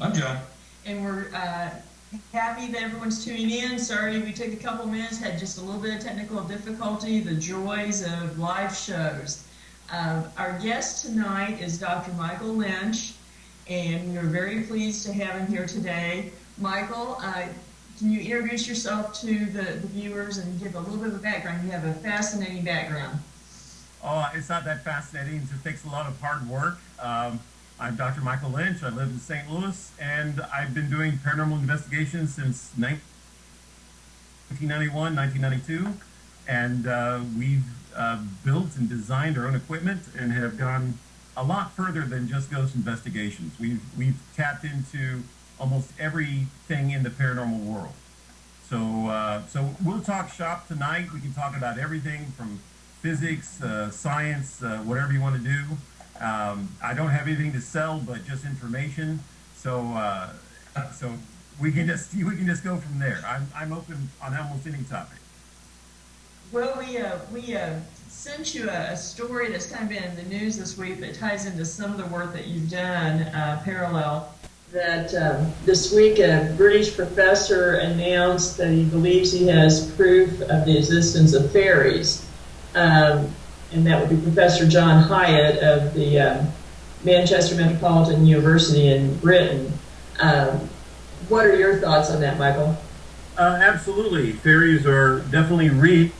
I'm John. And we're happy that everyone's tuning in. Sorry we took a couple minutes, had just a little bit of technical difficulty, the joys of live shows. Our guest tonight is Dr. Michael Lynch, and we're very pleased to have him here today. Michael, can you introduce yourself to the viewers and give a little bit of a background? You have a fascinating background. Oh, it's not that fascinating. It takes a lot of hard work. I'm Dr. Michael Lynch. I live in St. Louis, and I've been doing paranormal investigations since 1991, 1992. And we've built and designed our own equipment and have gone a lot further than just ghost investigations. We've tapped into almost everything in the paranormal world. So we'll talk shop tonight. We can talk about everything from physics, science, whatever you want to do. I don't have anything to sell, but just information. So we can just go from there. I'm open on almost any topic. Well, we sent you a story that's kind of been in the news this week that ties into some of the work that you've done parallel. That this week a British professor announced that he believes he has proof of the existence of fairies. And that would be Professor John Hyatt of the Manchester Metropolitan University in Britain. What are your thoughts on that, Michael? Absolutely. Fairies are definitely real.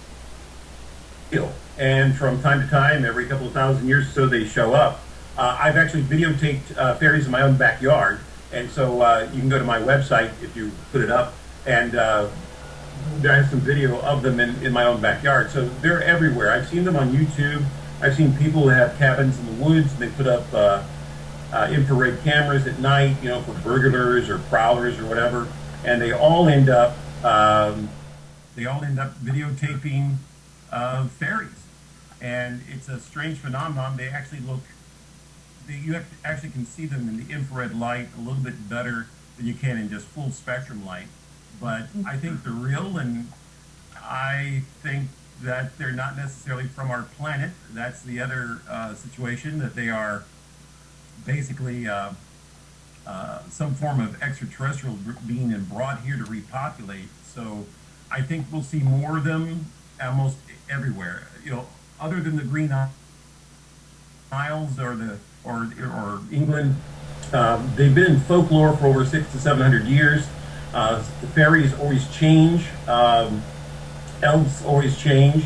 And from time to time, every couple of thousand years or so, they show up. I've actually videotaped fairies in my own backyard. And so you can go to my website if you put it up. And I have some video of them in my own backyard. So they're everywhere. I've seen them on YouTube. I've seen people who have cabins in the woods. And they put up infrared cameras at night, for burglars or prowlers or whatever. And they all end up videotaping fairies. And it's a strange phenomenon. They actually look. You actually can see them in the infrared light a little bit better than you can in just full spectrum light. But I think they're real, and I think that they're not necessarily from our planet. That's the other situation, that they are basically some form of extraterrestrial being and brought here to repopulate. So I think we'll see more of them almost everywhere. Other than the Green Isles or England, they've been in folklore for over 600 to 700 years. The fairies always change. Elves always change.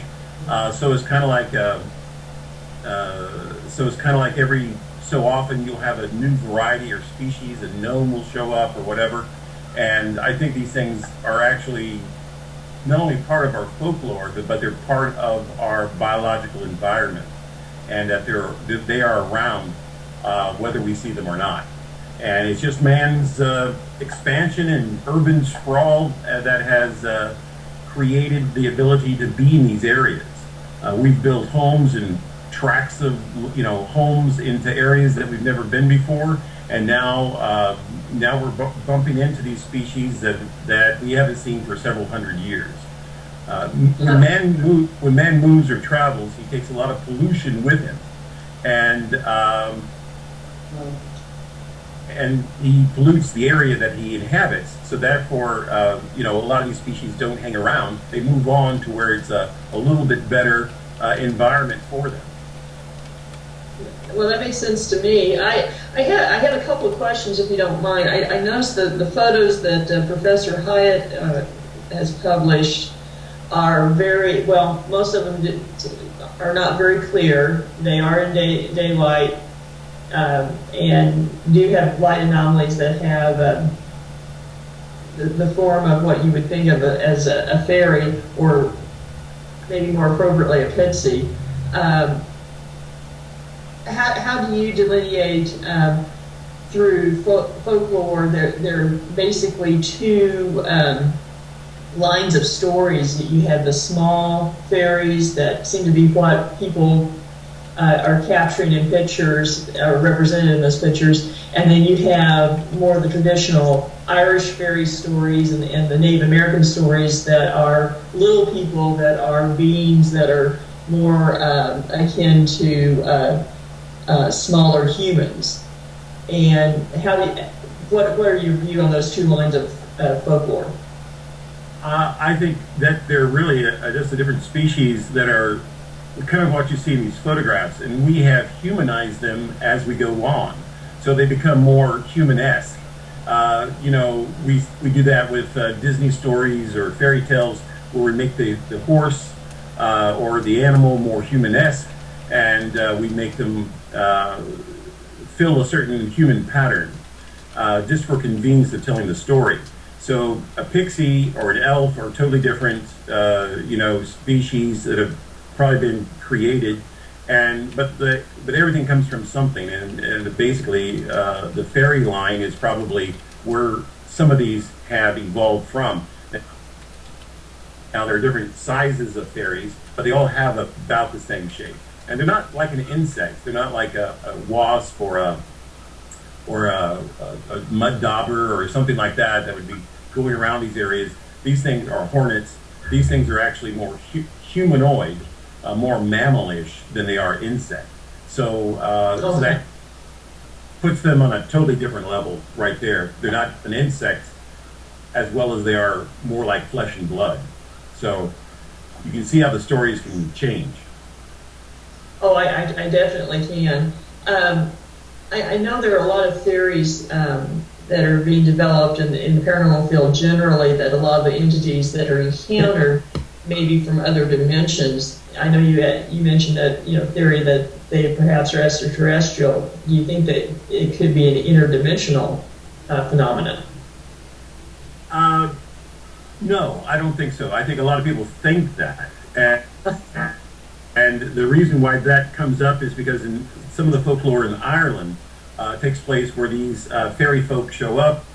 So it's kind of like every so often you'll have a new variety or species. A gnome will show up or whatever. And I think these things are actually not only part of our folklore, but they're part of our biological environment, and that they are around whether we see them or not. And it's just man's expansion and urban sprawl that has created the ability to be in these areas. We've built homes and tracts of homes into areas that we've never been before, and now we're bumping into these species that we haven't seen for several hundred years. When man moves or travels, he takes a lot of pollution with him, and he pollutes the area that he inhabits. So therefore, a lot of these species don't hang around. They move on to where it's a little bit better environment for them. Well, that makes sense to me. I have a couple of questions, if you don't mind. I noticed the photos that Professor Hyatt has published are very, well, most of them are not very clear. They are in daylight. And do have light anomalies that have the form of what you would think of as a fairy, or maybe more appropriately a pixie. How do you delineate through folklore? There are basically two lines of stories. You have the small fairies that seem to be what people are capturing in pictures, are represented in those pictures, and then you have more of the traditional Irish fairy stories and the Native American stories that are little people, that are beings that are more akin to smaller humans. And what are your view on those two lines of folklore? I think that they're really just a different species that are kind of what you see in these photographs, and we have humanized them as we go on, so they become more human-esque. You know, we do that with Disney stories or fairy tales, where we make the horse or the animal more human-esque, and we make them fill a certain human pattern just for convenience of telling the story. So a pixie or an elf are totally different, you know, species that have probably been created, but everything comes from something, and basically the fairy line is probably where some of these have evolved from. Now there are different sizes of fairies, but they all have about the same shape, and they're not like an insect. They're not like a wasp or a mud dauber or something like that would be going around these areas. These things are hornets. These things are actually more humanoid, more mammalish than they are insect. So that puts them on a totally different level right there. They're not an insect as well as they are more like flesh and blood. So you can see how the stories can change. Oh, I definitely can. I know there are a lot of theories that are being developed in the paranormal field generally, that a lot of the entities that are encountered maybe from other dimensions. I know you mentioned that, you know, theory that they perhaps are extraterrestrial. Do you think that it could be an interdimensional phenomenon? No, I don't think so. I think a lot of people think that. And the reason why that comes up is because in some of the folklore in Ireland takes place where these fairy folk show up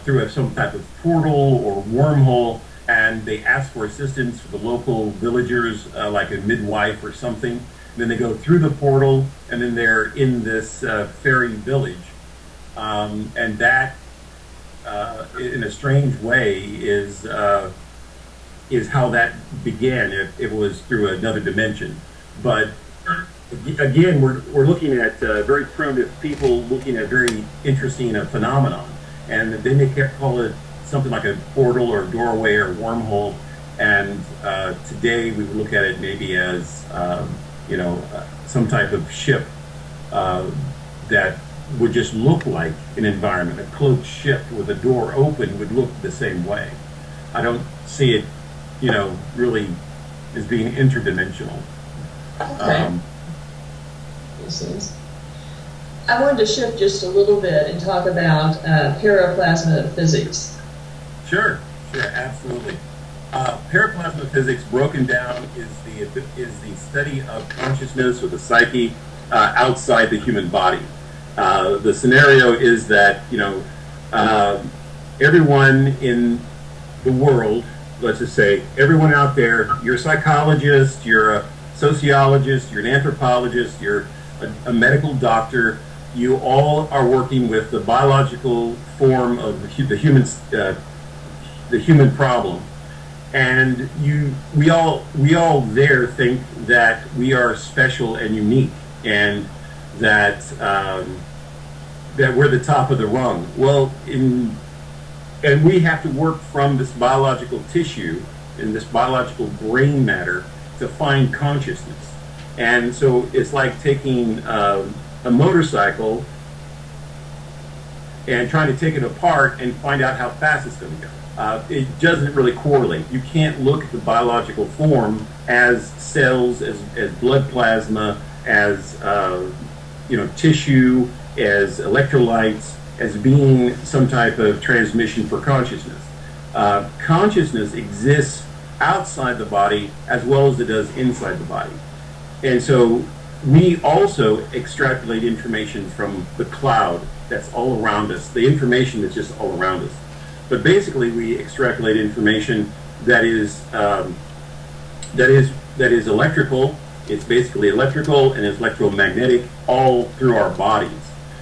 through some type of portal or wormhole, and they ask for assistance for the local villagers, like a midwife or something. And then they go through the portal, and then they're in this fairy village. And that, in a strange way, is how that began. It was through another dimension. But again, we're looking at very primitive people looking at very interesting phenomenon, and then they call it something like a portal or doorway or wormhole. And today we would look at it maybe as you know, some type of ship that would just look like an environment. A cloaked ship with a door open would look the same way. I don't see it, you know, really as being interdimensional. Okay. I wanted to shift just a little bit and talk about paraplasma physics. Sure, absolutely. Paraplasma physics, broken down, is the study of consciousness or the psyche outside the human body. The scenario is that, you know, everyone in the world, let's just say, everyone out there, you're a psychologist, you're a sociologist, you're an anthropologist, you're a medical doctor, you all are working with the biological form of the human problem. And we all there think that we are special and unique, and that that we're the top of the rung. Well, and we have to work from this biological tissue and this biological brain matter to find consciousness. And so it's like taking a motorcycle and trying to take it apart and find out how fast it's going to go. It doesn't really correlate. You can't look at the biological form as cells, as blood plasma, as you know, tissue, as electrolytes, as being some type of transmission for consciousness. Consciousness exists outside the body as well as it does inside the body. And so we also extrapolate information from the cloud that's all around us, the information that's just all around us. But basically we extrapolate information that is electrical. It's basically electrical and it's electromagnetic all through our bodies.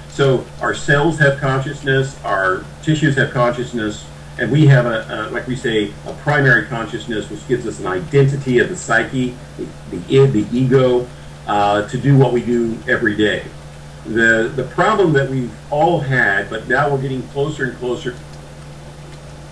So our cells have consciousness, our tissues have consciousness, and we have like we say, a primary consciousness, which gives us an identity of the psyche, the id, the ego, to do what we do every day. The problem that we've all had, but now we're getting closer and closer,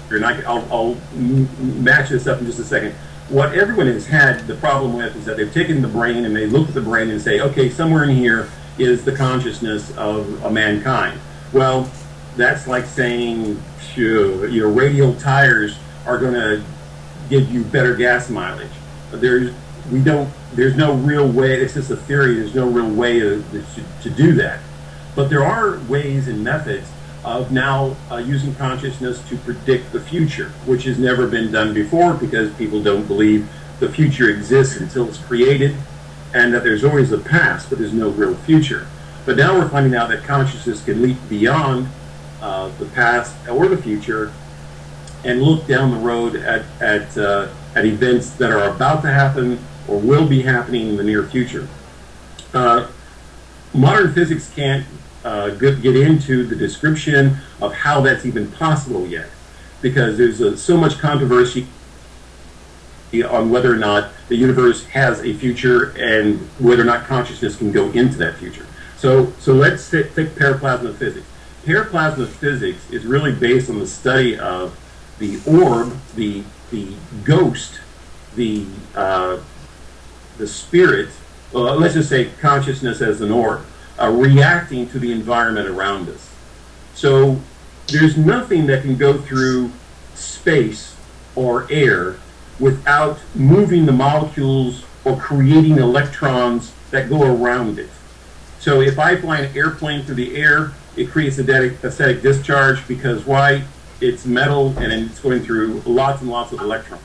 and I'll match this up in just a second. What everyone has had the problem with is that they've taken the brain and they look at the brain and say, okay, somewhere in here is the consciousness of mankind. Well, that's like saying, radial tires are going to give you better gas mileage. There's no real way. It's just a theory. There's no real way to do that. But there are ways and methods of now using consciousness to predict the future, which has never been done before because people don't believe the future exists until it's created, and that there's always a past, but there's no real future. But now we're finding out that consciousness can leap beyond the past or the future and look down the road at events that are about to happen or will be happening in the near future. Modern physics can't get into the description of how that's even possible yet, because there's so much controversy on whether or not the universe has a future and whether or not consciousness can go into that future. So let's take paraplasma physics. Paraplasma physics is really based on the study of the orb, the ghost, the spirit. Well, let's just say consciousness as an orb, reacting to the environment around us. So there's nothing that can go through space or air without moving the molecules or creating electrons that go around it. So if I fly an airplane through the air, it creates a static discharge because why? It's metal and it's going through lots and lots of electrons.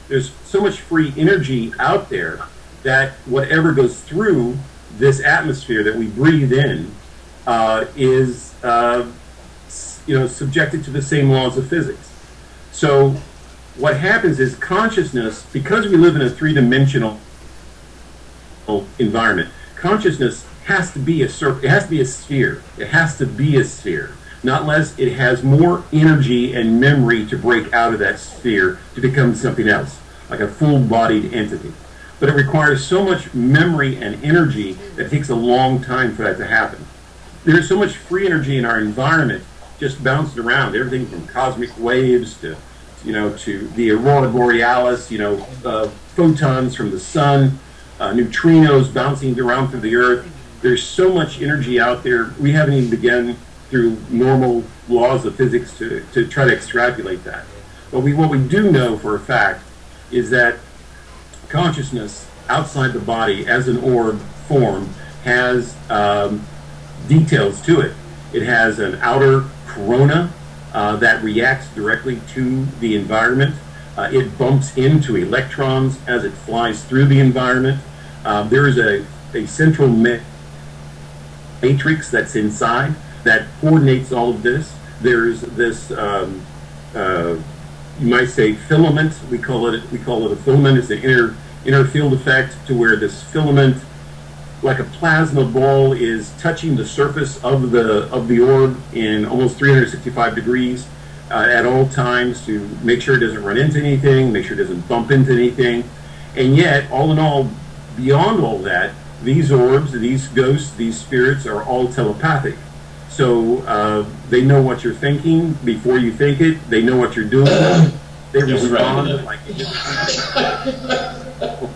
There's so much free energy out there that whatever goes through this atmosphere that we breathe in is subjected to the same laws of physics. So what happens is consciousness, because we live in a three-dimensional environment, consciousness has to be a circle. It has to be a sphere. It has to be a sphere, not unless it has more energy and memory to break out of that sphere to become something else, like a full-bodied entity. But it requires so much memory and energy that it takes a long time for that to happen. There's so much free energy in our environment just bouncing around, everything from cosmic waves to the aurora borealis, photons from the sun, neutrinos bouncing around through the earth. There's so much energy out there. We haven't even begun through normal laws of physics to try to extrapolate that. But what we do know for a fact is that consciousness outside the body as an orb form has details to it. It has an outer corona that reacts directly to the environment. It bumps into electrons as it flies through the environment. There is a central matrix that's inside that coordinates all of this. There's this, you might say, filament. We call it a filament. It's an inner field effect, to where this filament, like a plasma ball, is touching the surface of the orb in almost 365 degrees at all times to make sure it doesn't run into anything, make sure it doesn't bump into anything. And yet, all in all, beyond all that, these orbs, these ghosts, these spirits are all telepathic. So they know what you're thinking before you think it. They know what you're doing. They respond like you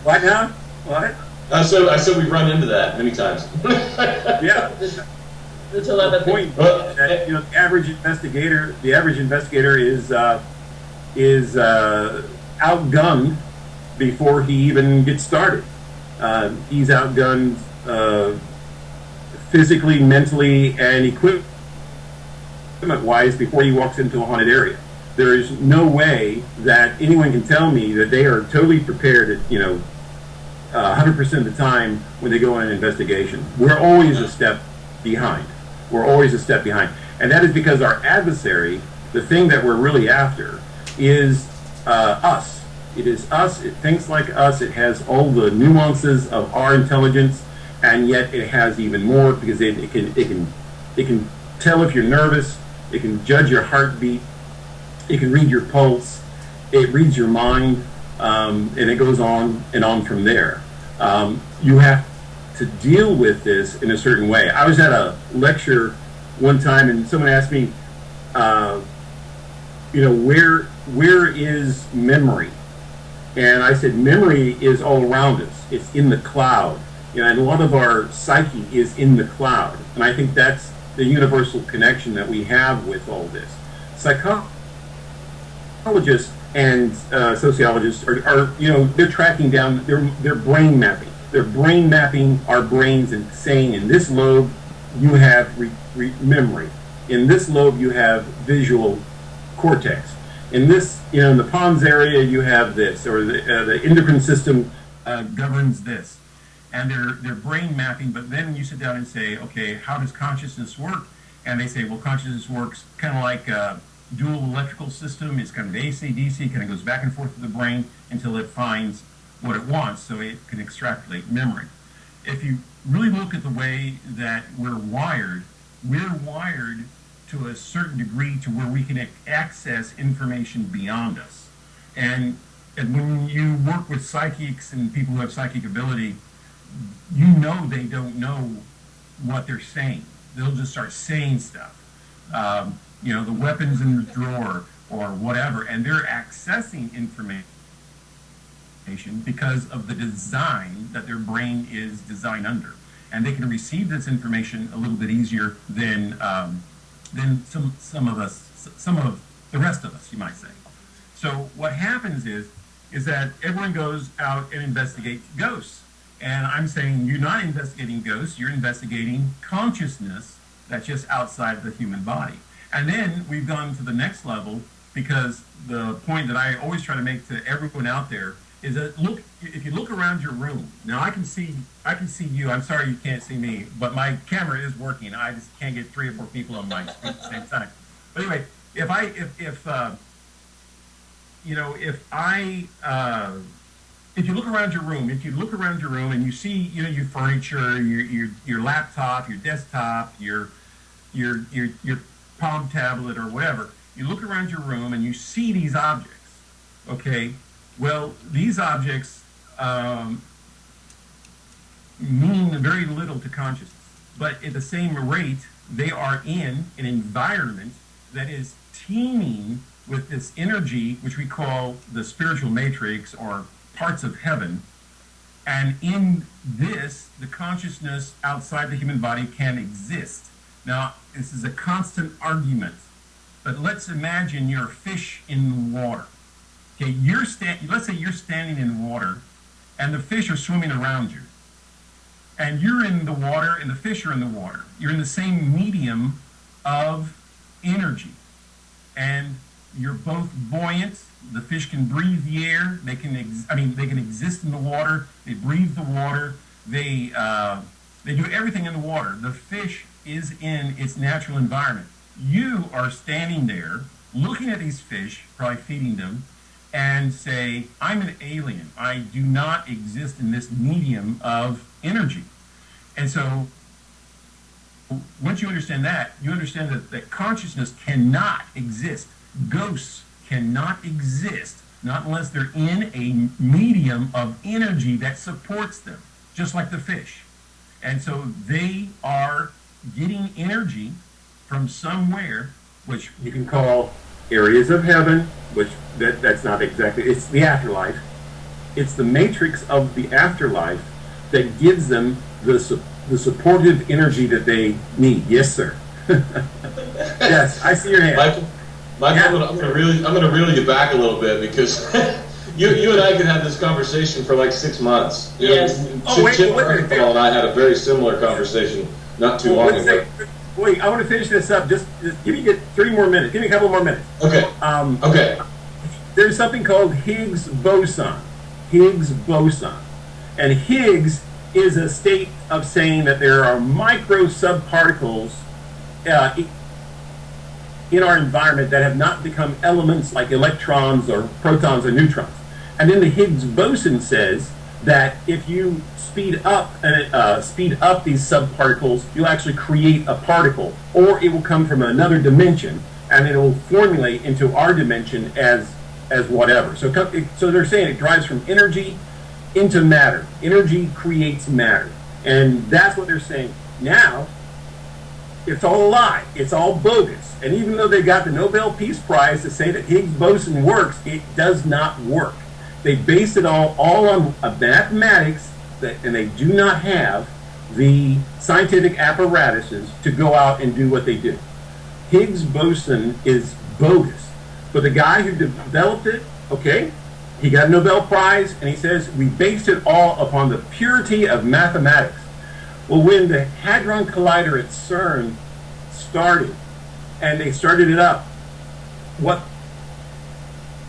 What now? What? I said we've run into that many times. Yeah. The telepathy. Point that, the average investigator is outgunned before he even gets started. He's outgunned physically, mentally, and equipment-wise before he walks into a haunted area. There is no way that anyone can tell me that they are totally prepared at 100% of the time when they go on an investigation. We're always a step behind. And that is because our adversary, the thing that we're really after, is us. It is us. It thinks like us. It has all the nuances of our intelligence, and yet it has even more, because it can tell if you're nervous. It can judge your heartbeat. It can read your pulse. It reads your mind, and it goes on and on from there. You have to deal with this in a certain way. I was at a lecture one time, and someone asked me, where is memory? And I said, memory is all around us. It's in the cloud. And a lot of our psyche is in the cloud. And I think that's the universal connection that we have with all this. Psychologists and sociologists are they're tracking down, they're brain mapping. They're brain mapping our brains and saying, in this lobe you have memory. In this lobe you have visual cortex. In this, in the pons area you have this, or the endocrine system governs this. And they're brain mapping, but then you sit down and say, okay, how does consciousness work? And they say, well, consciousness works kind of like a dual electrical system. It's kind of AC, DC, kind of goes back and forth to the brain until it finds what it wants, so it can extrapolate memory. If you really look at the way that we're wired to a certain degree to where we can access information beyond us. And when you work with psychics and people who have psychic ability, you know they don't know what they're saying. They'll just start saying stuff. The weapons in the drawer or whatever, and they're accessing information because of the design that their brain is designed under. And they can receive this information a little bit easier than some of the rest of us, you might say. So what happens is that everyone goes out and investigates ghosts. And I'm saying you're not investigating ghosts, you're investigating consciousness that's just outside the human body. And then we've gone to the next level, because the point that I always try to make to everyone out there is that if you look around your room, now I can see you, I'm sorry you can't see me, but my camera is working. I just can't get 3 or 4 people on my screen at the same time. But anyway, if you look around your room, and you see, your furniture, your laptop, your desktop, your palm tablet or whatever, you look around your room and you see these objects, okay? Well, these objects mean very little to consciousness, but at the same rate, they are in an environment that is teeming with this energy, which we call the spiritual matrix, or parts of heaven. And in this, the consciousness outside the human body can exist. Now, this is a constant argument, but let's imagine you're a fish in the water. Okay, let's say you're standing in water, and the fish are swimming around you. And you're in the water, and the fish are in the water. You're in the same medium of energy. And you're both buoyant. The fish can breathe the air. They can exist in the water. They breathe the water. They do everything in the water. The fish is in its natural environment. You are standing there looking at these fish, probably feeding them, and say, I'm an alien. I do not exist in this medium of energy. And so once you understand that, you understand that consciousness cannot exist. Ghosts cannot exist, not unless they're in a medium of energy that supports them, just like the fish. And so they are getting energy from somewhere, which you can call areas of heaven, which that's not exactly, it's the afterlife. It's the matrix of the afterlife that gives them the supportive energy that they need. Yes, sir. Yes, I see your hand. Michael, yeah. I'm gonna reel you back a little bit, because you and I could have this conversation for like 6 months. Yes. Chip Bernthal and I had a very similar conversation not too long ago. Wait, I want to finish this up. Just give me 3 more minutes. Give me a couple more minutes. Okay. Okay. There's something called Higgs boson. Higgs boson. And Higgs is a state of saying that there are micro subparticles in our environment that have not become elements like electrons or protons or neutrons. And then the Higgs boson says that if you speed up these subparticles, you'll actually create a particle, or it will come from another dimension, and it will formulate into our dimension as whatever. So they're saying it drives from energy into matter. Energy creates matter, And that's what they're saying. Now, it's all a lie. It's all bogus. And even though they got the Nobel Peace Prize to say that Higgs boson works, it does not work. They base it all on mathematics, and they do not have the scientific apparatuses to go out and do what they do. Higgs boson is bogus. But the guy who developed it, okay, he got a Nobel Prize, and he says, we based it all upon the purity of mathematics. Well, when the Hadron Collider at CERN started, and they started it up, what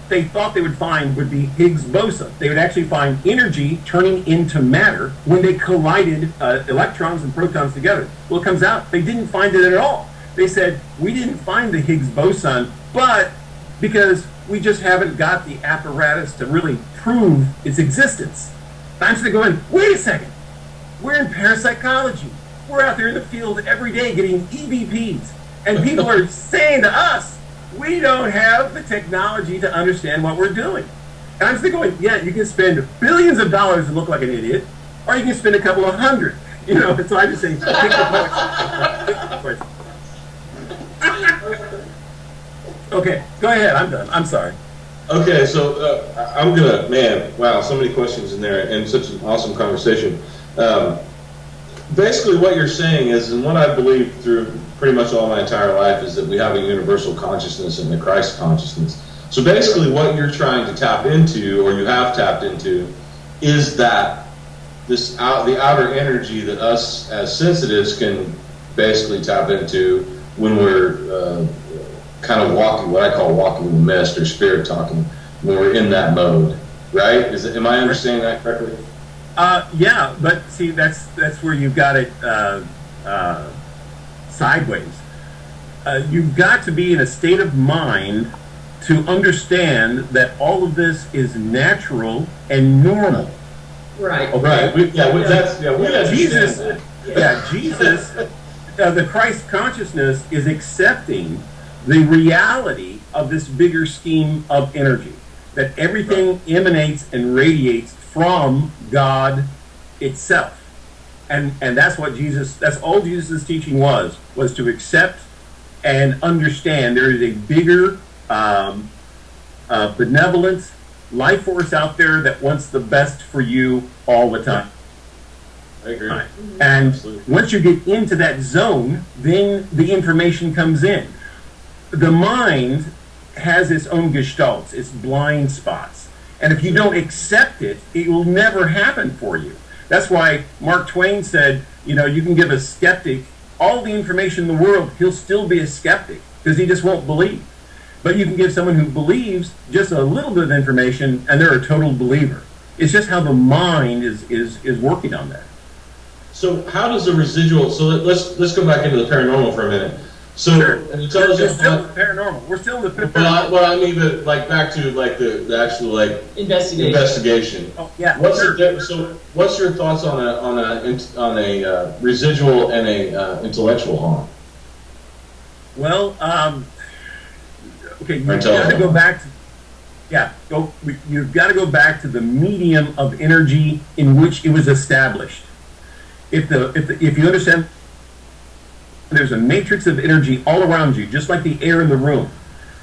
they thought they would find would be Higgs boson. They would actually find energy turning into matter when they collided electrons and protons together. Well, it comes out they didn't find it at all. They said, we didn't find the Higgs boson, but because we just haven't got the apparatus to really prove its existence. I'm just going, wait a second. We're in parapsychology. We're out there in the field every day getting EVPs. And people are saying to us, we don't have the technology to understand what we're doing. And I'm just going, yeah, you can spend billions of dollars and look like an idiot, or you can spend a couple of hundred. You know, so I just say, pick the point. Okay, go ahead. I'm done. I'm sorry. Okay, so I'm gonna, man, wow, so many questions in there, and such an awesome conversation. Basically, what you're saying is, and what I believe through pretty much all my entire life, is that we have a universal consciousness and the Christ consciousness. So basically, what you're trying to tap into, or you have tapped into, is that the outer energy that us as sensitives can basically tap into when we're kind of walking, what I call walking in the mist, or spirit talking, when we're in that mode, right? Am I understanding that correctly? Yeah, but see, that's where you've got it sideways. You've got to be in a state of mind to understand that all of this is natural and normal. Right. Okay. Right. Jesus, the Christ consciousness is accepting the reality of this bigger scheme of energy, that everything emanates and radiates from God itself. And that's what that's all Jesus' teaching was to accept and understand there is a bigger benevolent life force out there that wants the best for you all the time. I agree. Right. And absolutely. Once you get into that zone, then the information comes in. The mind has its own gestalts, its blind spots. And if you don't accept it, it will never happen for you. That's why Mark Twain said, you know, you can give a skeptic all the information in the world, he'll still be a skeptic because he just won't believe. But you can give someone who believes just a little bit of information and they're a total believer. It's just how the mind is working on that. So how does the residual, so let's go back into the paranormal for a minute. So sure. Intelligent, we're still in the paranormal. We're still in the paranormal. Well, I mean, like back to like the actual like investigation. Oh yeah. So what's your thoughts on a residual and a intellectual harm? Well, okay, you've got to go back to you've got to go back to the medium of energy in which it was established. If you understand, there's a matrix of energy all around you, just like the air in the room,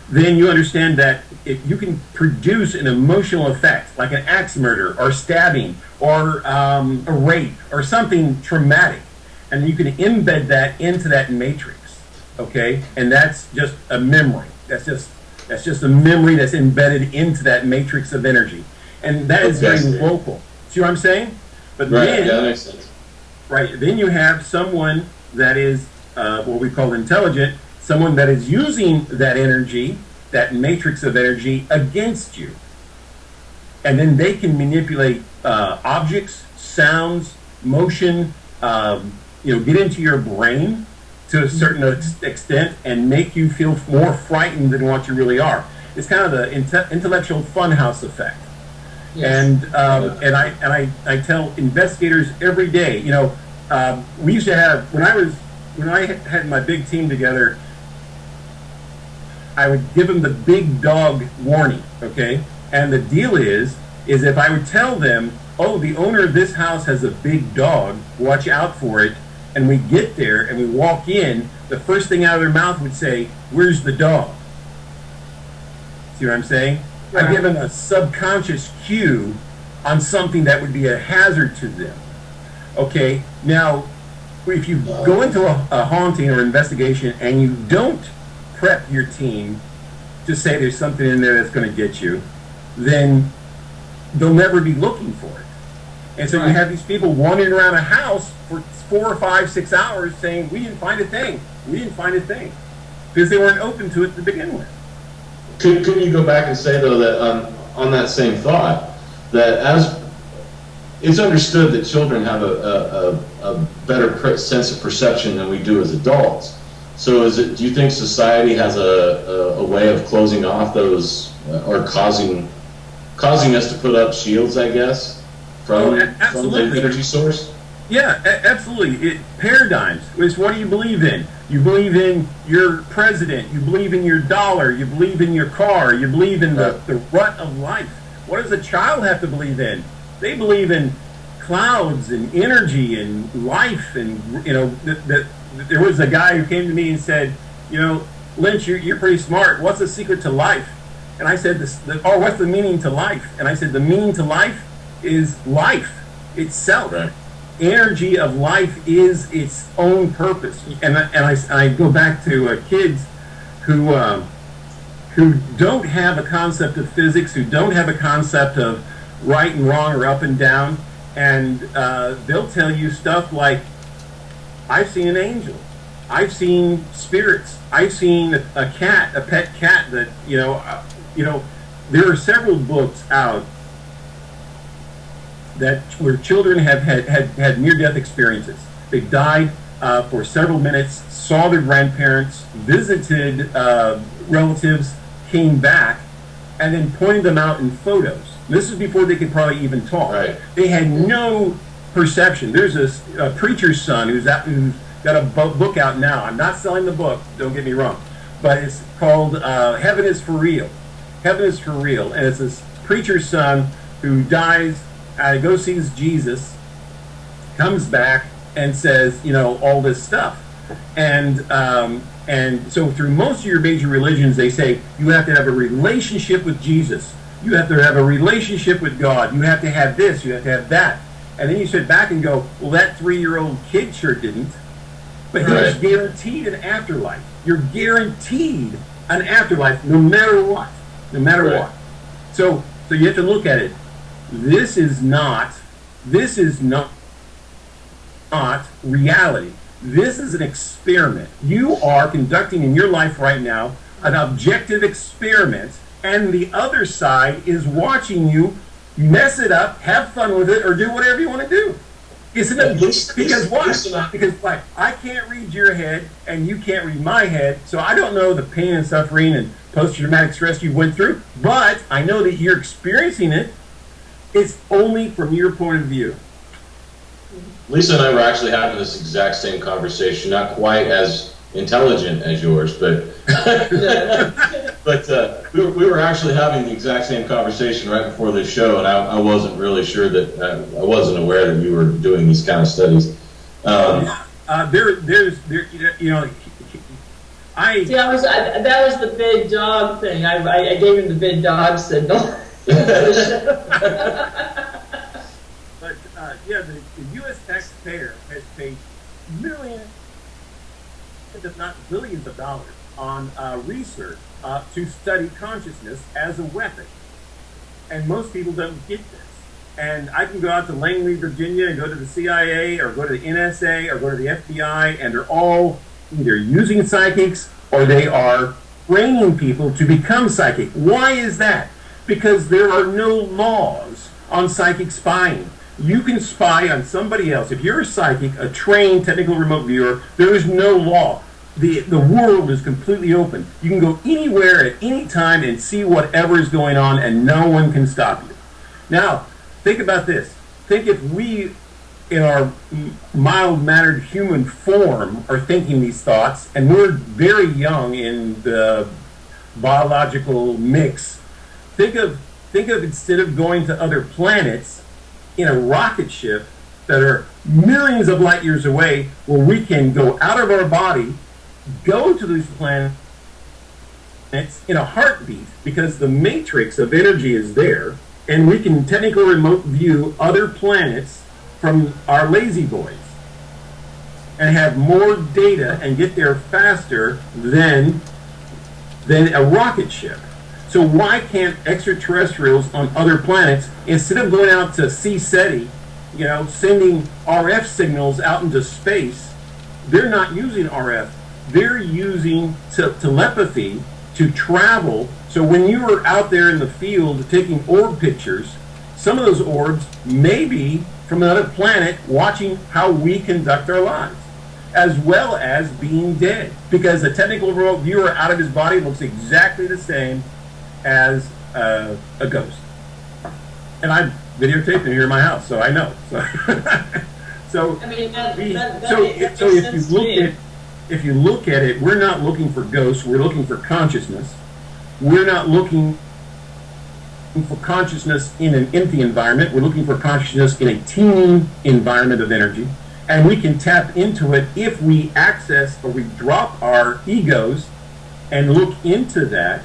then you understand that if you can produce an emotional effect, like an axe murder or stabbing or a rape or something traumatic, and you can embed that into that matrix, okay? And that's just a memory. That's just a memory that's embedded into that matrix of energy. And that is very local. See what I'm saying? But right, then, yeah, that makes sense. Right, then you have someone that is what we call intelligent, someone that is using that energy, that matrix of energy, against you. And then they can manipulate objects, sounds, motion, get into your brain to a certain extent and make you feel more frightened than what you really are. It's kind of the intellectual funhouse effect. Yes. And I tell investigators every day, we used to have, when I had my big team together, I would give them the big dog warning, okay? And the deal is if I would tell them oh, the owner of this house has a big dog, watch out for it. And we get there and we walk in, the first thing out of their mouth would say, where's the dog? See what I'm saying? I've given a subconscious cue on something that would be a hazard to them. Okay, now, if you go into a haunting or investigation and you don't prep your team to say there's something in there that's going to get you, then they'll never be looking for it. And so you have these people wandering around a house for 4 or 5, 6 hours saying, we didn't find a thing, we didn't find a thing, because they weren't open to it to begin with. Couldn't you go back and say, though, that on that same thought, that as it's understood that children have a better sense of perception than we do as adults. So do you think society has a way of closing off those, or causing us to put up shields, I guess, from the energy source? Yeah, absolutely. Paradigms. It's what do you believe in? You believe in your president. You believe in your dollar. You believe in your car. You believe in the rut of life. What does a child have to believe in? They believe in clouds and energy and life. And, there was a guy who came to me and said, Lynch, you're pretty smart. What's the secret to life? And I said, what's the meaning to life? And I said, the meaning to life is life itself. Right. Energy of life is its own purpose. And I go back to kids who don't have a concept of physics, who don't have a concept of right and wrong or up and down, and they'll tell you stuff like, I've seen an angel, I've seen spirits, I've seen a cat, a pet cat that, there are several books out where children have had near-death experiences. They've died for several minutes, saw their grandparents, visited relatives, came back, and then pointed them out in photos. This is before they could probably even talk. Right. They had no perception. There's a preacher's son who's got a book out now. I'm not selling the book, don't get me wrong, but it's called Heaven is for Real. Heaven is for Real, and it's this preacher's son who dies, goes sees Jesus, comes back and says, all this stuff. And so through most of your major religions, they say you have to have a relationship with Jesus. You have to have a relationship with God. You have to have this. You have to have that. And then you sit back and go, well, that 3-year-old kid sure didn't. But he was guaranteed an afterlife. You're guaranteed an afterlife no matter what. No matter what. So you have to look at it. This is not reality. This is an experiment. You are conducting in your life right now an objective experiment, and the other side is watching you mess it up, have fun with it, or do whatever you want to do. Isn't it? Because why? Because I can't read your head, and you can't read my head, so I don't know the pain and suffering and post-traumatic stress you went through, but I know that you're experiencing it. It's only from your point of view. Lisa and I were actually having this exact same conversation, not quite as intelligent as yours, but we were actually having the exact same conversation right before this show, and I wasn't really sure that I wasn't aware that you were doing these kind of studies. That was the big dog thing. I gave him the big dog signal. But the U.S. taxpayer has paid millions, if not billions of dollars on research to study consciousness as a weapon. And most people don't get this. And I can go out to Langley, Virginia, and go to the CIA, or go to the NSA, or go to the FBI, and they're all either using psychics, or they are training people to become psychic. Why is that? Because there are no laws on psychic spying. You can spy on somebody else. If you're a psychic, a trained technical remote viewer, there is no law. The world is completely open. You can go anywhere at any time and see whatever is going on, and no one can stop you. Now, think about this. Think if we, in our mild-mannered human form, are thinking these thoughts, and we're very young in the biological mix. Think of instead of going to other planets, in a rocket ship that are millions of light years away, where we can go out of our body, go to these planets in a heartbeat, because the matrix of energy is there, and we can technically remote view other planets from our lazy boys and have more data and get there faster than a rocket ship. So why can't extraterrestrials on other planets, instead of going out to see SETI, sending RF signals out into space, they're not using RF. They're using telepathy to travel. So when you are out there in the field taking orb pictures, some of those orbs may be from another planet watching how we conduct our lives, as well as being dead. Because a technical remote viewer out of his body looks exactly the same as a ghost. And I videotaped him here in my house, so I know. So I mean, if you look at it, we're not looking for ghosts, we're looking for consciousness. We're not looking for consciousness in an empty environment, we're looking for consciousness in a teeming environment of energy. And we can tap into it if we access, or we drop our egos and look into that,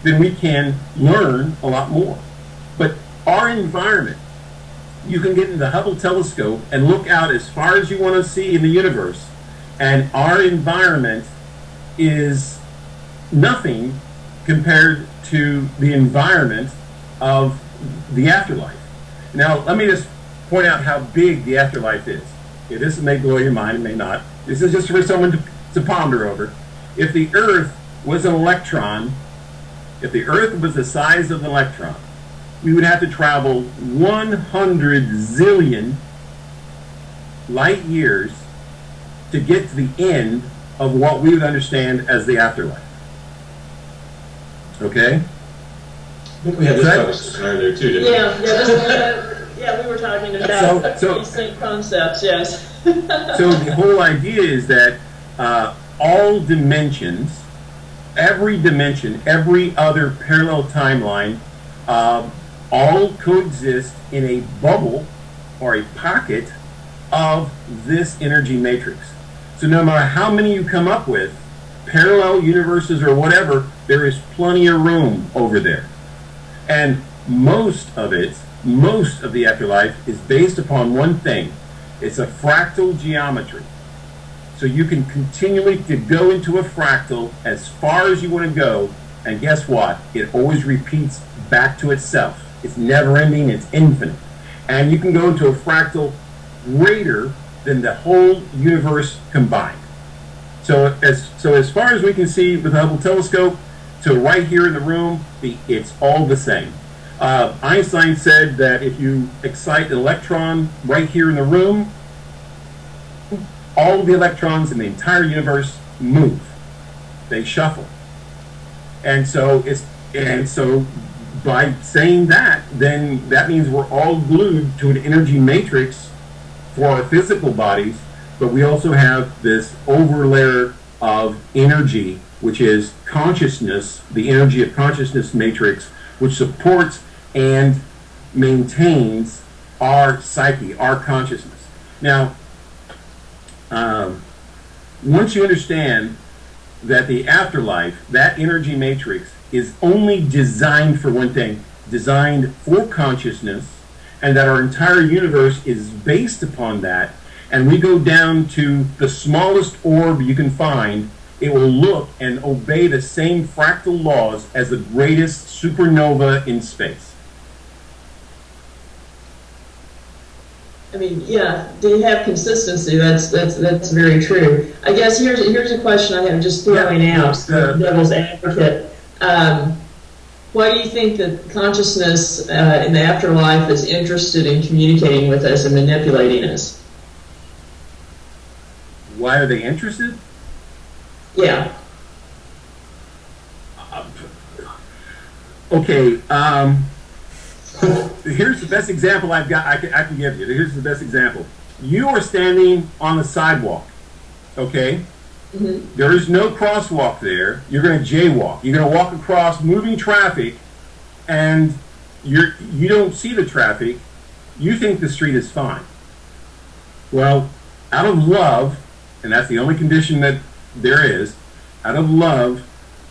then we can learn a lot more. But our environment, you can get in the Hubble telescope and look out as far as you want to see in the universe, and our environment is nothing compared to the environment of the afterlife. Now, let me just point out how big the afterlife is. Okay, this may blow your mind, it may not. This is just for someone to ponder over. If the Earth was an electron, if the Earth was the size of an electron, we would have to travel 100 zillion light years to get to the end of what we would understand as the afterlife. Okay? I think we had this conversation earlier too, didn't we? Yeah, we were talking about So these same concepts, yes. So the whole idea is that all dimensions, every dimension, every other parallel timeline, all coexist in a bubble or a pocket of this energy matrix. So no matter how many you come up with, parallel universes or whatever, there is plenty of room over there. And most of the afterlife is based upon one thing. It's a fractal geometry. So you can continually go into a fractal as far as you want to go, and guess what? It always repeats back to itself. It's never ending, it's infinite. And you can go into a fractal greater than the whole universe combined. So as far as we can see with the Hubble telescope, to right here in the room, it's all the same. Einstein said that if you excite an electron right here in the room, all of the electrons in the entire universe move. They shuffle. And so by saying that, then that means we're all glued to an energy matrix for our physical bodies, but we also have this overlayer of energy, which is consciousness, the energy of consciousness matrix, which supports and maintains our psyche, our consciousness. Now, once you understand that the afterlife, that energy matrix, is only designed for one thing, designed for consciousness, and that our entire universe is based upon that, and we go down to the smallest orb you can find, it will look and obey the same fractal laws as the greatest supernova in space. I mean, yeah, they have consistency. That's very true. I guess here's a question I have, just throwing out, devil's advocate. Why do you think that consciousness in the afterlife is interested in communicating with us and manipulating us? Why are they interested? Yeah. Okay. Here's the best example I've got. I can give you. Here's the best example. You are standing on the sidewalk. Okay. Mm-hmm. There is no crosswalk there. You're going to jaywalk. You're going to walk across moving traffic, and you don't see the traffic, you think the street is fine. Well, out of love, and that's the only condition that there is, out of love,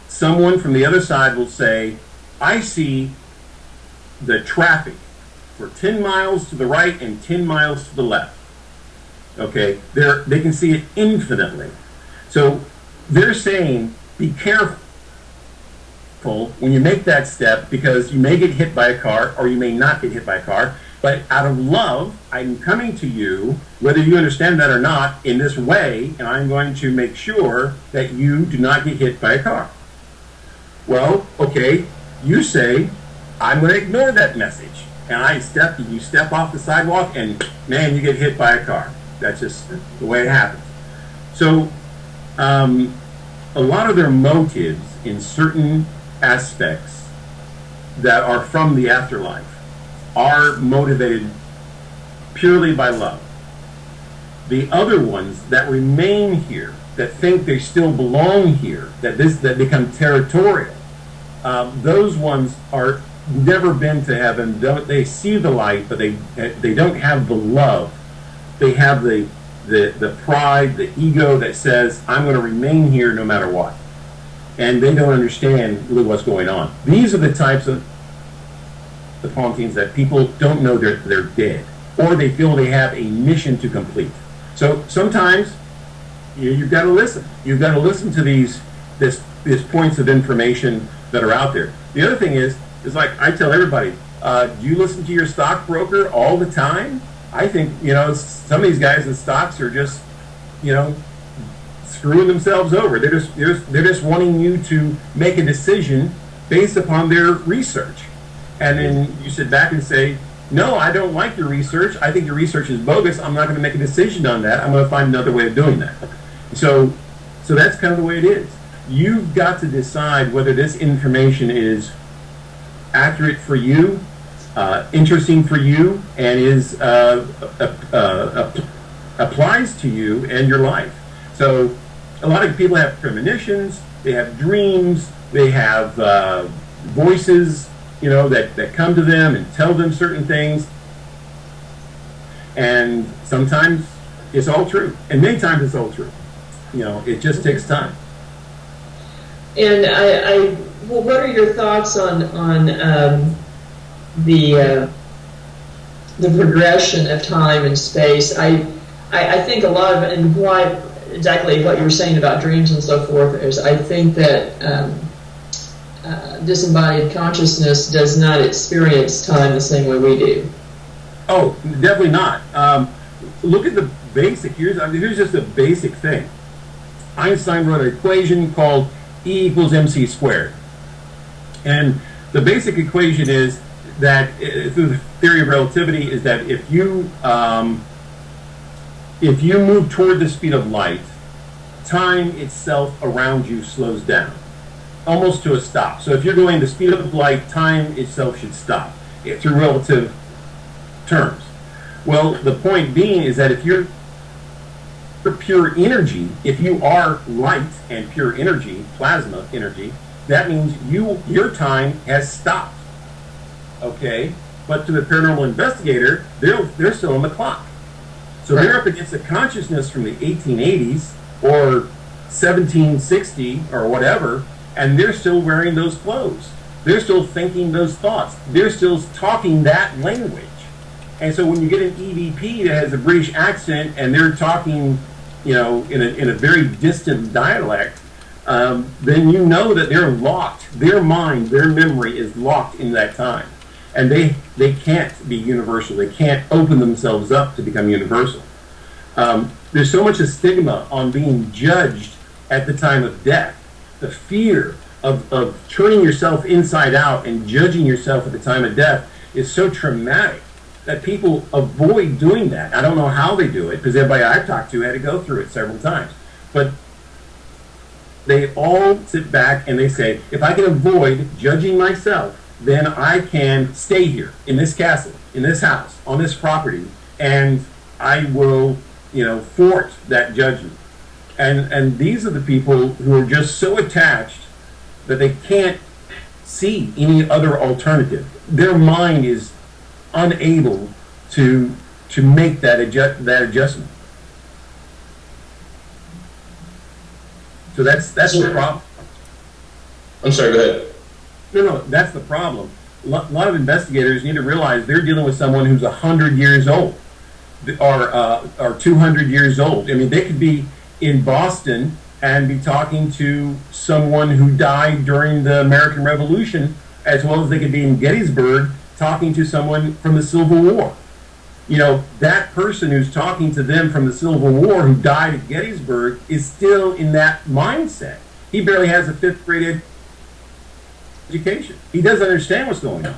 someone from the other side will say, I see the traffic for 10 miles to the right and 10 miles to the left. Okay, they can see it infinitely. So they're saying, be careful when you make that step, because you may get hit by a car or you may not get hit by a car. But out of love, I'm coming to you, whether you understand that or not, in this way, and I'm going to make sure that you do not get hit by a car. Well, okay, you say, I'm going to ignore that message. And you step off the sidewalk and, man, you get hit by a car. That's just the way it happens. So, a lot of their motives in certain aspects that are from the afterlife are motivated purely by love. The other ones that remain here, that think they still belong here, that become territorial, those ones are never been to heaven. They see the light, but they don't have the love. They have the pride, the ego that says, I'm going to remain here no matter what. And they don't understand really what's going on. These are the types of the hauntings that people don't know they're dead, or they feel they have a mission to complete. So sometimes you've got to listen. You've got to listen to these points of information that are out there. The other thing is like I tell everybody, do you listen to your stockbroker all the time? I think, some of these guys in stocks are just, screwing themselves over. They're just wanting you to make a decision based upon their research. And then you sit back and say, no, I don't like your research. I think your research is bogus. I'm not going to make a decision on that. I'm going to find another way of doing that. So that's kind of the way it is. You've got to decide whether this information is accurate for you, interesting for you, and is applies to you and your life. So a lot of people have premonitions, they have dreams, they have voices, that come to them and tell them certain things. And sometimes it's all true, and many times it's all true. It just takes time. And well, what are your thoughts on the progression of time and space? I think a lot of, and why exactly what you were saying about dreams and so forth, is I think that disembodied consciousness does not experience time the same way we do. Oh, definitely not. Look at the basic. Here's just a basic thing. Einstein wrote an equation called E equals mc squared. And the basic equation is that, through the theory of relativity, is that if you move toward the speed of light, time itself around you slows down, almost to a stop. So if you're going the speed of light, time itself should stop, through relative terms. Well, the point being is that if you're pure energy, if you are light and pure energy, plasma energy, that means your time has stopped. Okay? But to the paranormal investigator, they're still on the clock. So they're up against a consciousness from the 1880s or 1760 or whatever, and they're still wearing those clothes. They're still thinking those thoughts. They're still talking that language. And so when you get an EVP that has a British accent and they're talking, in a very distant dialect, then you know that they're locked. Their mind, their memory is locked in that time. And they can't be universal. They can't open themselves up to become universal. There's so much a stigma on being judged at the time of death. The fear of turning yourself inside out and judging yourself at the time of death is so traumatic that people avoid doing that. I don't know how they do it, because everybody I've talked to had to go through it several times. But they all sit back and they say, if I can avoid judging myself, then I can stay here in this castle, in this house, on this property, and I will, thwart that judgment. And these are the people who are just so attached that they can't see any other alternative. Their mind is unable to make that adjustment. So that's the problem. I'm sorry, go ahead. No, that's the problem. A lot of investigators need to realize they're dealing with someone who's 100 years old or 200 years old. I mean, they could be in Boston and be talking to someone who died during the American Revolution, as well as they could be in Gettysburg talking to someone from the Civil War. You know, that person who's talking to them from the Civil War who died at Gettysburg is still in that mindset. He barely has a 5th grade education. He doesn't understand what's going on.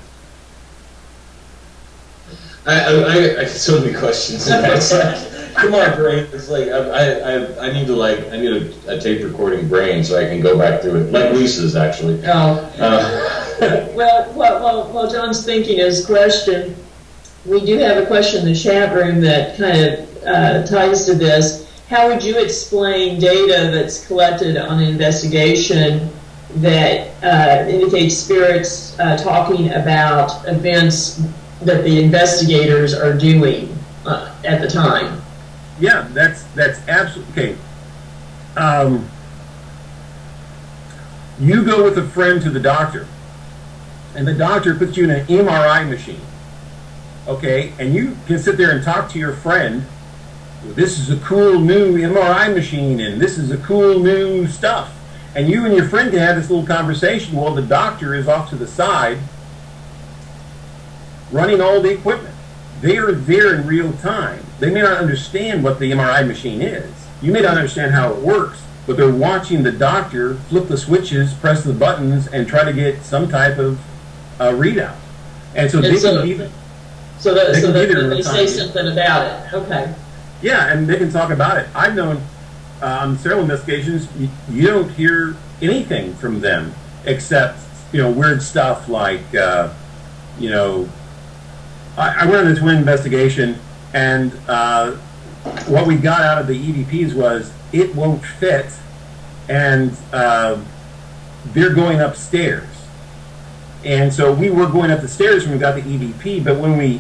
I get so many questions. It's like, come on, brain. It's like I need a tape recording brain so I can go back through it, like Lisa's actually. Well, John's thinking his question. We do have a question in the chat room that kind of ties to this. How would you explain data that's collected on an investigation that indicates spirits talking about events that the investigators are doing at the time? Yeah, that's absolutely okay. You go with a friend to the doctor, and the doctor puts you in an MRI machine. Okay, and you can sit there and talk to your friend. This is a cool new MRI machine, and this is a cool new stuff. And you and your friend can have this little conversation while the doctor is off to the side running all the equipment. They are there in real time. They may not understand what the MRI machine is. You may not understand how it works, but they're watching the doctor flip the switches, press the buttons, and try to get some type of readout. And so they can even... So they say something about it. Okay. Yeah, and they can talk about it. I've known on several investigations, you don't hear anything from them except, weird stuff like, I went on this one investigation, and what we got out of the EVPs was it won't fit, and they're going upstairs. And so we were going up the stairs when we got the EVP, but when we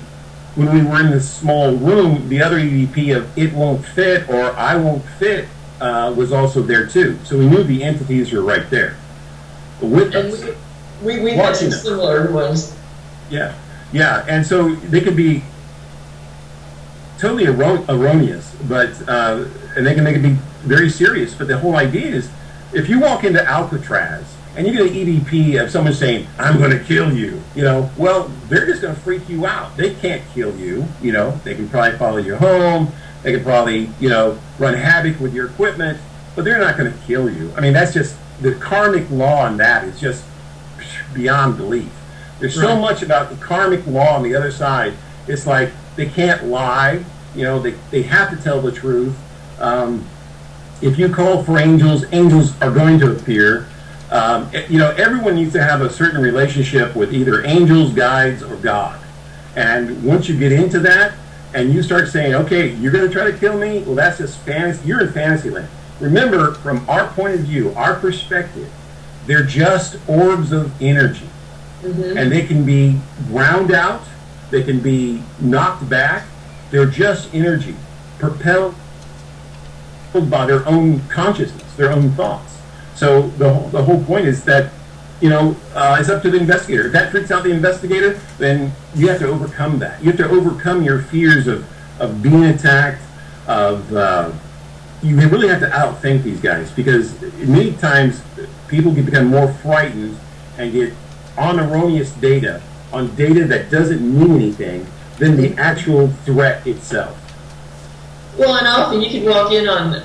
were in this small room, the other EVP of it won't fit or I won't fit was also there too. So we knew the entities were right there with us. We had some similar ones. Yeah, and so they could be totally erroneous, but and they can be very serious. But the whole idea is, if you walk into Alcatraz and you get an EVP of someone saying, "I'm going to kill you," well, they're just going to freak you out. They can't kill you. They can probably follow you home. They can probably, run havoc with your equipment, but they're not going to kill you. I mean, that's just the karmic law on that is just beyond belief. There's so much about the karmic law on the other side. It's like they can't lie. They have to tell the truth. If you call for angels, angels are going to appear. Everyone needs to have a certain relationship with either angels, guides, or God. And once you get into that, and you start saying, okay, you're going to try to kill me? Well, that's just fantasy. You're in fantasy land. Remember, from our point of view, our perspective, they're just orbs of energy. Mm-hmm. And they can be ground out. They can be knocked back. They're just energy, propelled by their own consciousness, their own thoughts. So the whole point is that, it's up to the investigator. If that freaks out the investigator, then you have to overcome that. You have to overcome your fears of being attacked, you really have to outthink these guys, because many times people can become more frightened and get on erroneous data, on data that doesn't mean anything, than the actual threat itself. Well, and often you could walk in on,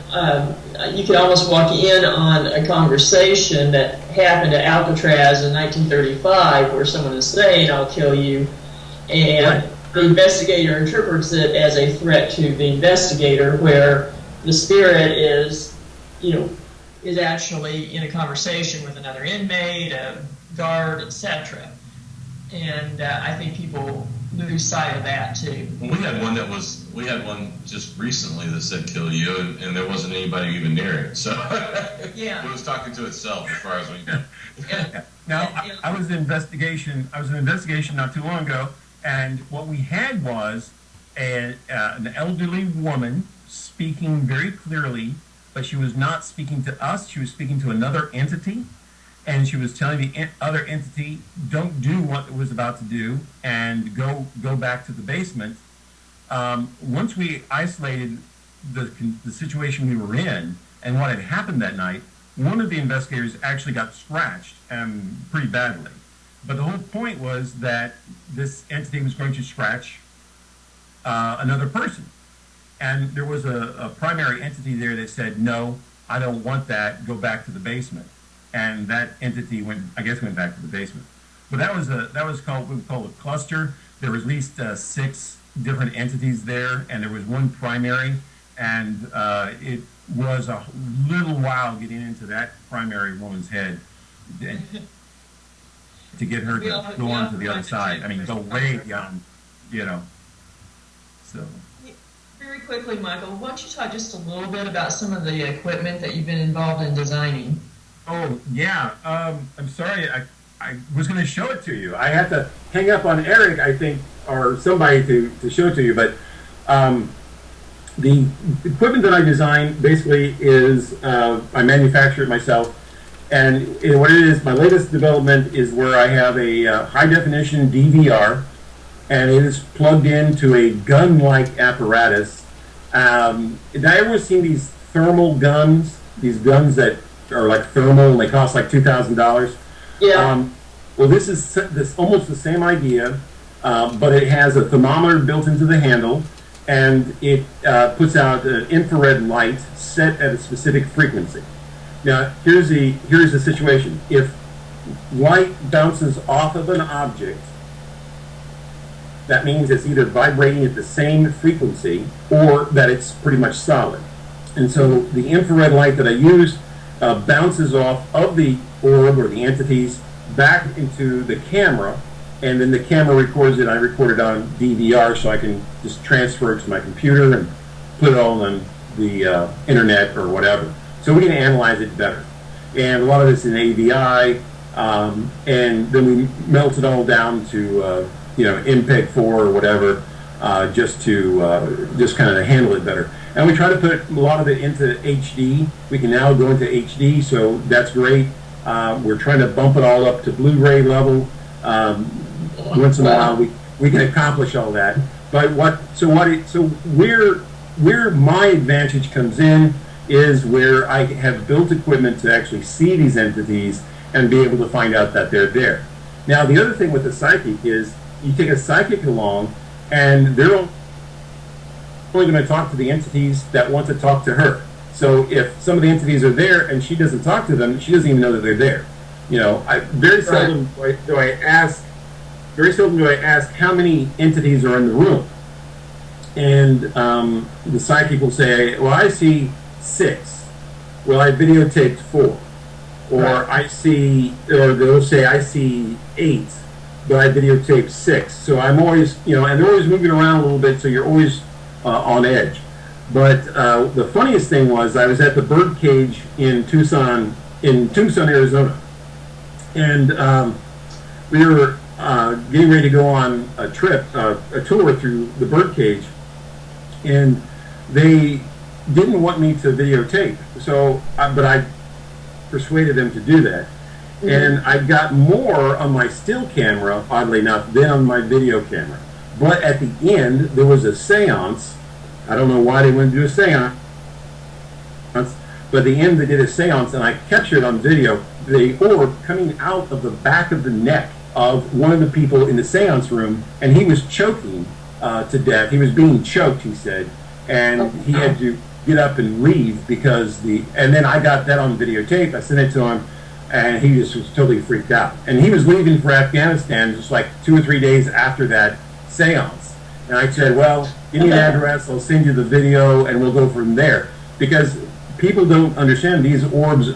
you could almost walk in on a conversation that happened at Alcatraz in 1935 where someone is saying, "I'll kill you," and the investigator interprets it as a threat to the investigator, where the spirit is, is actually in a conversation with another inmate, a guard, etc. And I think people lose sight of that too. Well, we had one just recently that said "kill you," and there wasn't anybody even near it. So yeah, it was talking to itself as far as we know. Yeah. Now, I was in investigation. I was in investigation not too long ago, and what we had was an elderly woman speaking very clearly, but she was not speaking to us. She was speaking to another entity, and she was telling the other entity, "Don't do what it was about to do, and go back to the basement." Once we isolated the situation we were in and what had happened that night, one of the investigators actually got scratched pretty badly. But the whole point was that this entity was going to scratch another person. And there was a primary entity there that said, "No, I don't want that, go back to the basement." And that entity went back to the basement. But that was called what we call a cluster. There was at least 6 different entities there, and there was one primary, and it was a little while getting into that primary woman's head to get her to go on to the other side. I mean, go way beyond, so. Very quickly, Michael, why don't you talk just a little bit about some of the equipment that you've been involved in designing? Oh, yeah. I'm sorry. I was going to show it to you. I had to hang up on Eric, I think, or somebody to show it to you. But the equipment that I designed basically is I manufacture it myself. And what it is, my latest development is where I have a high-definition DVR, and it is plugged into a gun-like apparatus. Have you ever seen these thermal guns? These guns that are like thermal and they cost like $2,000? Yeah. Well, this is almost the same idea, but it has a thermometer built into the handle, and it puts out an infrared light set at a specific frequency. Now, here's the situation. If light bounces off of an object, that means it's either vibrating at the same frequency or that it's pretty much solid. And so the infrared light that I use bounces off of the orb or the entities back into the camera, and then the camera records it. I record it on DVR, so I can just transfer it to my computer and put it all on the internet or whatever. So we can analyze it better. And a lot of it's in AVI, and then we melt it all down to MPEG-4 or whatever, just kind of handle it better. And we try to put a lot of it into HD. We can now go into HD, so that's great. We're trying to bump it all up to Blu-ray level. Once in a while, we can accomplish all that. But where my advantage comes in is where I have built equipment to actually see these entities and be able to find out that they're there. Now, the other thing with the psychic is you take a psychic along, and they're only going to talk to the entities that want to talk to her. So if some of the entities are there and she doesn't talk to them, she doesn't even know that they're there. Very seldom do I ask how many entities are in the room. And the psychic will say, "Well, I see 6. Well, I videotaped 4. Or they'll say, "I see 8, but I videotaped 6. So I'm always, and they're always moving around a little bit, so you're always on edge. But the funniest thing was I was at the bird cage in Tucson, Arizona, and we were getting ready to go on a tour through the bird cage, and they didn't want me to videotape, but I persuaded them to do that. Mm-hmm. And I got more on my still camera, oddly enough, than on my video camera. But at the end, there was a seance. I don't know why they wanted to do a seance, but at the end they did a seance, and I captured on video the orb coming out of the back of the neck of one of the people in the seance room, and he was choking to death. He was being choked, he said, and he had to get up and leave and then I got that on videotape. I sent it to him, and he just was totally freaked out. And he was leaving for Afghanistan just like 2 or 3 days after that seance. And I said, "Well, give me an address, I'll send you the video, and we'll go from there." Because people don't understand these orbs,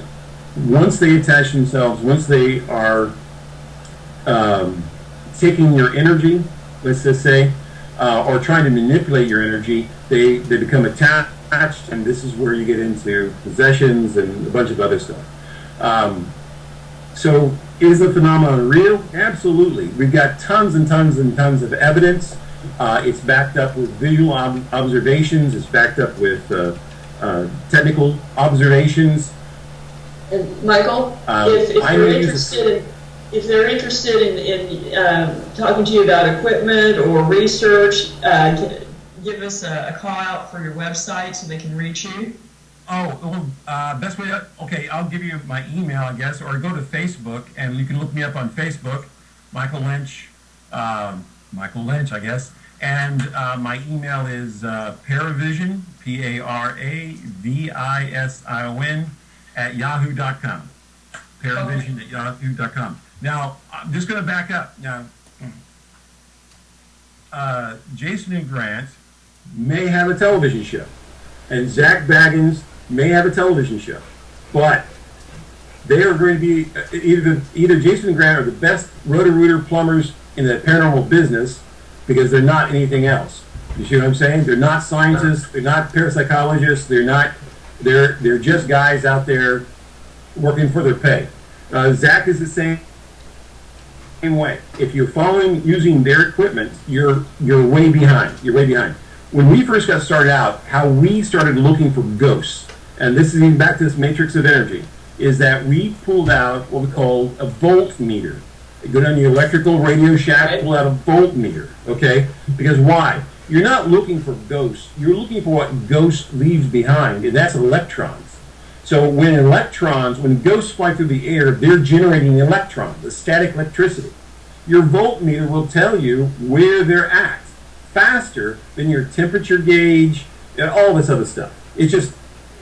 once they attach themselves, once they are taking your energy, let's just say, or trying to manipulate your energy, they become attached, and this is where you get into possessions and a bunch of other stuff. So is the phenomenon real? Absolutely. We've got tons and tons and tons of evidence. It's backed up with visual observations. It's backed up with technical observations. And Michael, if they're interested in talking to you about equipment or research, give us a call out for your website so they can reach you. Oh, well, best way, okay, I'll give you my email, I guess, or go to Facebook, and you can look me up on Facebook, Michael Lynch, Michael Lynch, I guess, and my email is Paravision, Paravision, at yahoo.com, Paravision at yahoo.com. Now, I'm just going to back up. Now, Jason and Grant may have a television show, and Zach Baggins may have a television show, but they are going to be either Jason and Grant are the best roto-rooter plumbers in the paranormal business because they're not anything else. You see what I'm saying? They're not scientists. They're not parapsychologists. They're just guys out there working for their pay. Zach is the same way. If you're using their equipment, you're way behind. You're way behind. When we first got started out, how we started looking for ghosts, and this is even back to this matrix of energy, is that we pulled out what we call a voltmeter. You go down to your electrical Radio Shack, pull out a voltmeter, okay? Because why? You're not looking for ghosts. You're looking for what ghost leaves behind, and that's electrons. So when ghosts fly through the air, they're generating electrons, the static electricity. Your voltmeter will tell you where they're at faster than your temperature gauge and all this other stuff. It's just,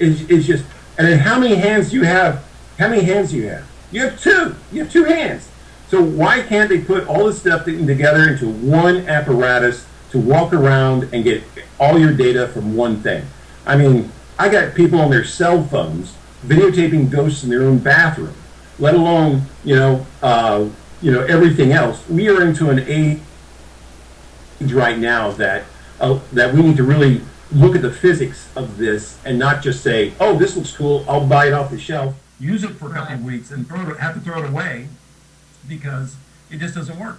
and then how many hands do you have? How many hands do you have? You have two. You have two hands. So why can't they put all this stuff together into one apparatus to walk around and get all your data from one thing? I mean, I got people on their cell phones videotaping ghosts in their own bathroom, let alone, everything else. We are into an age right now that we need to really look at the physics of this and not just say, oh, this looks cool, I'll buy it off the shelf. Use it for a couple of weeks and have to throw it away because it just doesn't work.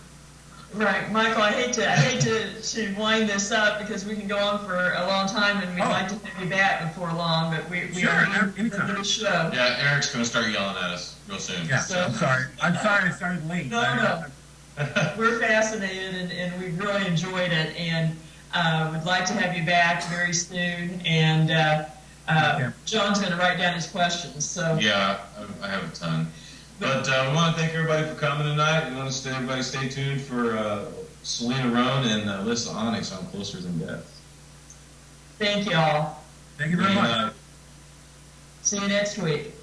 Right, Michael. I hate to wind this up because we can go on for a long time, and we'd like to have you back before long. But we are in the show. Yeah, Eric's going to start yelling at us real soon. Yeah, so, I'm sorry I started late. No. We're fascinated, and we've really enjoyed it, and we'd like to have you back very soon. And John's going to write down his questions. So yeah, I have a ton. But we want to thank everybody for coming tonight. We want to everybody stay tuned for Selena Roan and Alyssa Onyx on Closer Than Death. Thank you all. Thank you very much. See you next week.